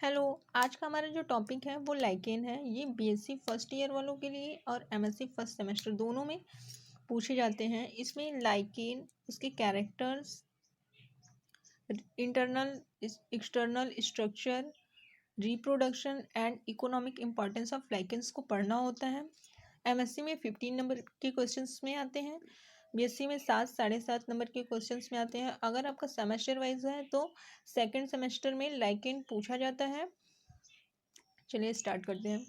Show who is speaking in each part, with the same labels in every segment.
Speaker 1: Hello. आज का हमारा जो टॉपिक है वो लाइकेन है। ये बीएससी फर्स्ट ईयर वालों के लिए और एमएससी फर्स्ट सेमेस्टर दोनों में पूछे जाते हैं। इसमें लाइकेन, उसके characters, internal external structure, reproduction and economic importance of lichens को पढ़ना होता है। एमएससी में 15 नंबर के क्वेश्चंस में आते हैं, बीएससी में 7 नंबर के क्वेश्चंस में आते हैं। अगर आपका सेमेस्टर वाइज है तो सेकंड सेमेस्टर में लाइकेन पूछा जाता है। चलिए स्टार्ट करते हैं।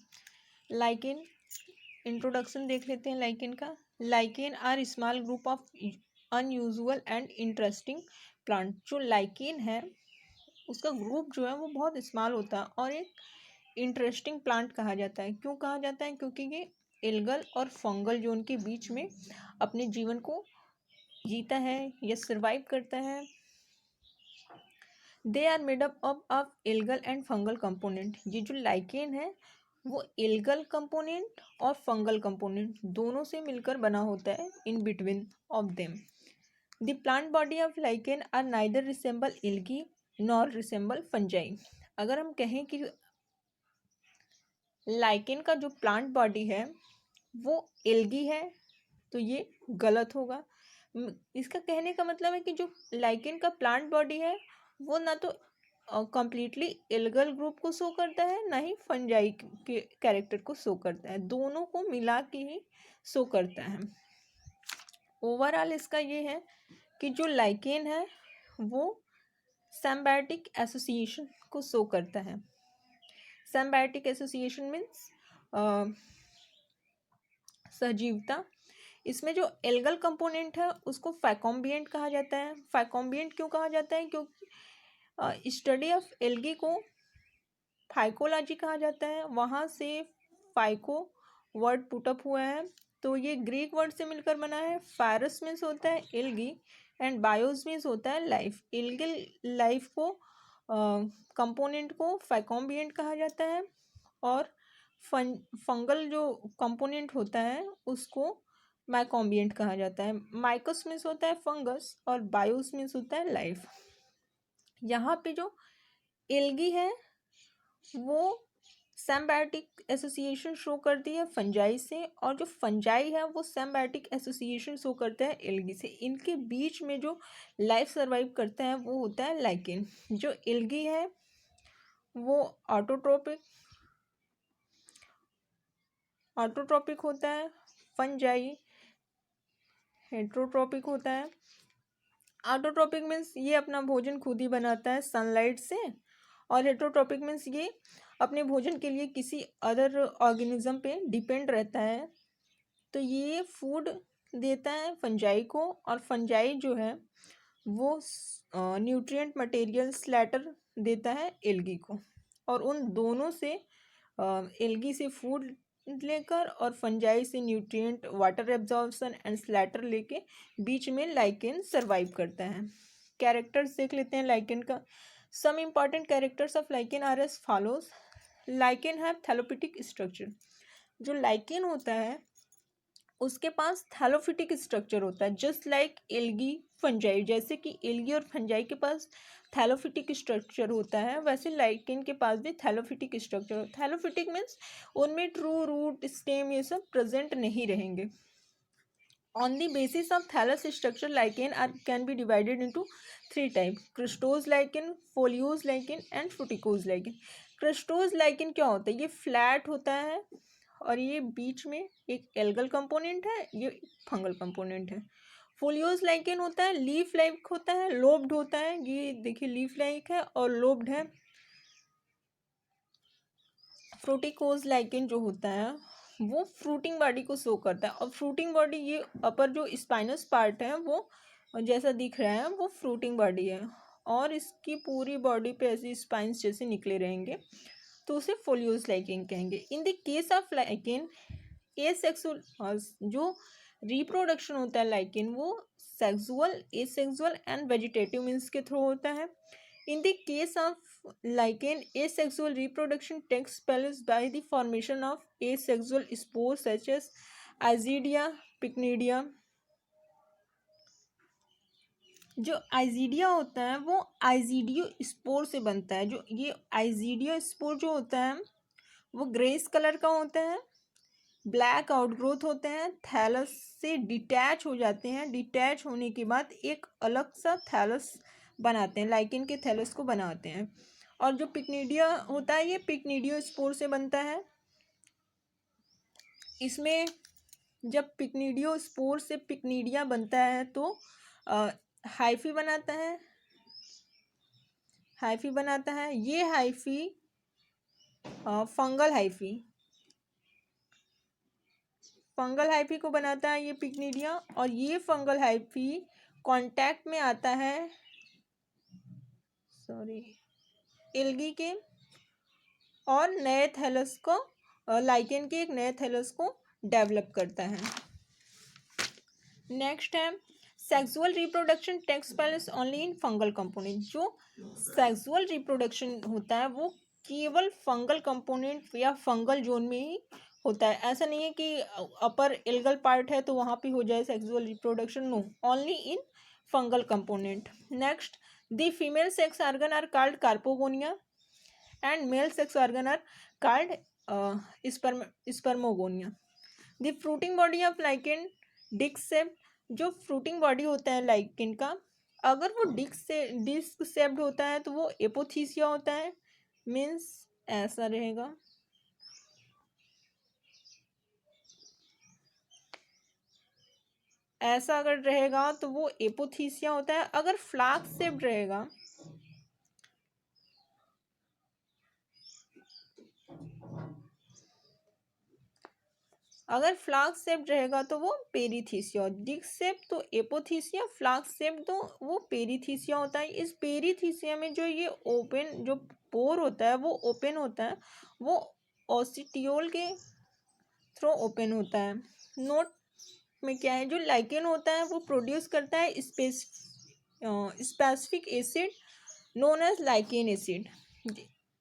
Speaker 1: लाइकेन इंट्रोडक्शन देख लेते हैं लाइकेन का। Lichen are small group of unusual and interesting plant. जो लाइकेन है उसका ग्रुप जो है वो बहुत स्मॉल होता है और एक इंटरेस्टिंग प्लांट कहा जाता है। क्यों कहा जाता है? क्योंकि ये एल्गल और फंगल जोन के बीच में अपने जीवन को जीता है या सर्वाइव करता है। They are made up of algal and fungal component. ये जो लाइकेन है वो एल्गल कंपोनेंट और फंगल कंपोनेंट दोनों से मिलकर बना होता है। In between of them the plant body of lichen are neither resemble algae nor resemble fungi. अगर हम कहें कि लाइकेन का जो प्लांट बॉडी है वो एल्गी है तो ये गलत होगा। इसका कहने का मतलब है कि जो लाइकेन का प्लांट बॉडी है वो ना तो कंप्लीटली एल्गल ग्रुप को शो करता है ना ही फंजाई के कैरेक्टर को शो करता है, दोनों को मिला के ही शो करता है। ओवरऑल इसका ये है कि जो लाइकेन है वो सिम्बायोटिक एसोसिएशन को शो करता है। सिम्बायोटिक एसोसिएशन मीन्स सजीवता। इसमें जो एल्गल कंपोनेंट है उसको फाइकोम्बिएंट कहा जाता है। फाइकोम्बिएंट क्यों कहा जाता है? क्योंकि स्टडी ऑफ एल्गी को फाइकोलॉजी कहा जाता है। वहाँ से फाइको वर्ड पुटअप हुआ है, तो ये ग्रीक वर्ड से मिलकर बना है। फायरस मीन्स होता है एल्गी एंड बायोस मीन्स होता है लाइफ। एल्गल लाइफ को कंपोनेंट को फाइकोम्बिएंट कहा जाता है और फंगल जो कंपोनेंट होता है उसको माइकोम्बिएंट कहा जाता है। माइकोस मीन्स होता है फंगस और बायोस मीन्स होता है लाइफ। यहाँ पे जो एल्गी है वो सिम्बायोटिक एसोसिएशन शो करती है फंजाई से, और जो फंजाई है वो सिम्बायोटिक एसोसिएशन शो करता है एल्गी से। इनके बीच में जो लाइफ सर्वाइव करता है वो होता है लाइकेन। जो एल्गी है वो ऑटोट्रोपिक होता है, फंजाई हेट्रोट्रोपिक होता है। ऑटोट्रोपिक मीन्स ये अपना भोजन खुद ही बनाता है सनलाइट से, और हेट्रोट्रोपिक मीन्स ये अपने भोजन के लिए किसी अदर ऑर्गेनिज्म पे डिपेंड रहता है। तो ये फूड देता है फंजाई को, और फंजाई जो है वो न्यूट्रिएंट मटेरियल स्लैटर देता है एल्गी को, और उन दोनों से एल्गी से फूड लेकर और फंजाई से nutrient water absorption and Slater लेके बीच में लाइकेन सरवाइव करता है। कैरेक्टर्स देख लेते हैं लाइकेन का। Some important characters of lichen are as follows. Lichen have thallophytic structure. जो लाइकेन होता है उसके पास थैलोफिटिक स्ट्रक्चर होता है, जस्ट लाइक एल्गी फंजाई। जैसे कि एल्गी और फंजाई के पास थैलोफिटिक स्ट्रक्चर होता है वैसे लाइकेन के पास भी थैलोफिटिक स्ट्रक्चर। थैलोफिटिक मीन्स उनमें ट्रू रूट स्टेम ये सब प्रेजेंट नहीं रहेंगे। On the basis of thallus structure, lichen can be divided into 3 types: crustose lichen, foliose lichen and fruticose lichen. crustose lichen क्या होता है? ये फ्लैट होता है और ये बीच में एक एल्गल कंपोनेंट है, ये फंगल कंपोनेंट है। फोलियोज लाइकेन होता है, लीफ लाइक होता है, लोब्ड होता है। ये देखिए लीफ लाइक है और लोब्ड है। फ्रूटिकोज लाइकेन जो होता है वो फ्रूटिंग बॉडी को शो करता है, और फ्रूटिंग बॉडी ये अपर जो स्पाइनस पार्ट है वो जैसा दिख रहा है वो फ्रूटिंग बॉडी है, और इसकी पूरी बॉडी पे ऐसे स्पाइंस जैसे निकले रहेंगे, तो उसे फोलियोज लाइकेन कहेंगे। In the case of lichen asexual जो रिप्रोडक्शन होता है लाइकेन वो sexual, asexual and vegetative means के थ्रू होता है। In the case of lichen, asexual reproduction takes place by the formation of asexual spores such as Azidia, Pycnidia. जो आइजीडिया होता है वो आइजीडियो स्पोर से बनता है। जो ये आइजीडियो स्पोर जो होता है वो ग्रेस कलर का होता है, ब्लैक आउटग्रोथ होते हैं, थैलस से डिटैच हो जाते हैं, डिटैच होने के बाद एक अलग सा थैलस बनाते हैं, लाइकेन के थैलस को बनाते हैं। और जो पिक्निडिया होता है ये पिक्निडियो स्पोर से बनता है। इसमें जब पिक्निडियो स्पोर से पिक्निडिया बनता है तो हाइफी बनाता है, हाइफी बनाता है। ये hyphae fungal hyphae, fungal hyphae को बनाता है ये पिक्निडिया। और ये फंगल हाइफी कांटेक्ट में आता है एल्गी के और नए थैलस को, लाइकेन के एक नए थैलस को डेवलप करता है। नेक्स्ट है sexual reproduction takes place only in fungal component. जो सेक्सुअल रिप्रोडक्शन होता है वो केवल फंगल कंपोनेंट या फंगल जोन में ही होता है। ऐसा नहीं है कि अपर एल्गल पार्ट है तो वहाँ पे हो जाए sexual reproduction, no, only in fungal component. Next, the female sex organ are called carpogonia and male sex organ are called spermogonia. The fruiting body of lichen disc shaped, जो fruiting body होता है lichen का, अगर वो disc shaped होता है तो वो एपोथीसिया होता है। मीन्स ऐसा रहेगा, ऐसा अगर रहेगा तो वो एपोथीसिया होता है। अगर फ्लास्क शेप्ड रहेगा, अगर फ्लास्क शेप्ड रहेगा तो वो पेरीथीसिया, डिस्क शेप तो एपोथीसिया, फ्लास्क शेप तो वो पेरीथीसिया होता है। इस पेरीथीसिया में जो ये ओपन जो पोर होता है वो ओपन होता है, वो ओसिटियोल के थ्रू ओपन होता है। नोट में क्या है, जो लाइकेन होता है वो प्रोड्यूस करता है specific acid known as lichen acid.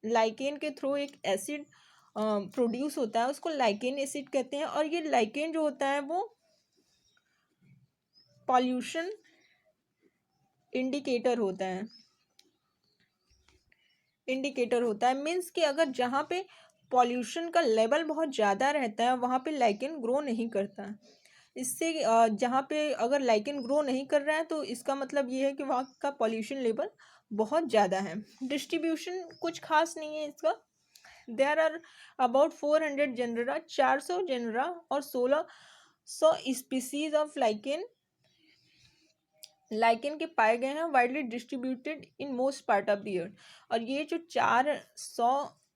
Speaker 1: Lichen के थ्रू एक एसिड प्रोड्यूस होता है, उसको लाइकेन एसिड कहते हैं। और ये लाइकेन जो होता है वो पॉल्यूशन इंडिकेटर होता है, इंडिकेटर होता है। मीन्स कि अगर जहाँ पे पॉल्यूशन का लेवल बहुत ज़्यादा रहता है वहाँ पे लाइकेन ग्रो नहीं करता। इससे जहाँ पे अगर लाइकेन ग्रो नहीं कर रहा है तो इसका मतलब ये है कि वहाँ का पॉल्यूशन लेवल बहुत ज़्यादा है। डिस्ट्रीब्यूशन कुछ खास नहीं है इसका। There are about 400 genera, 400 genera और 1600 स्पीसीज ऑफ लाइकेन के पाए गए हैं, widely distributed in most part of the earth. और ये जो 400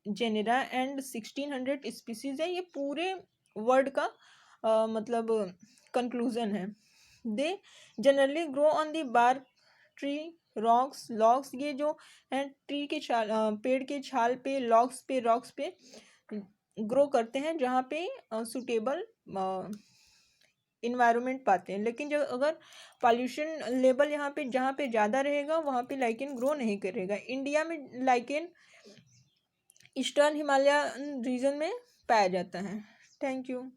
Speaker 1: जेनेरा एंड 1600 स्पीसीज है ये पूरे वर्ल्ड का मतलब कंक्लूजन है। They generally grow on the bark, tree, rocks, logs. ये जो है ट्री के छाल, पेड़ के छाल पे, लॉग्स पे, रॉक्स पे ग्रो करते हैं जहाँ पे सुटेबल इन्वायरमेंट पाते हैं। लेकिन जब अगर पॉल्यूशन लेवल यहाँ पे जहाँ पे ज़्यादा रहेगा वहाँ पे लाइकेन ग्रो नहीं करेगा। इंडिया में लाइकेन ईस्टर्न हिमालय रीजन में पाया जाता है। Thank you.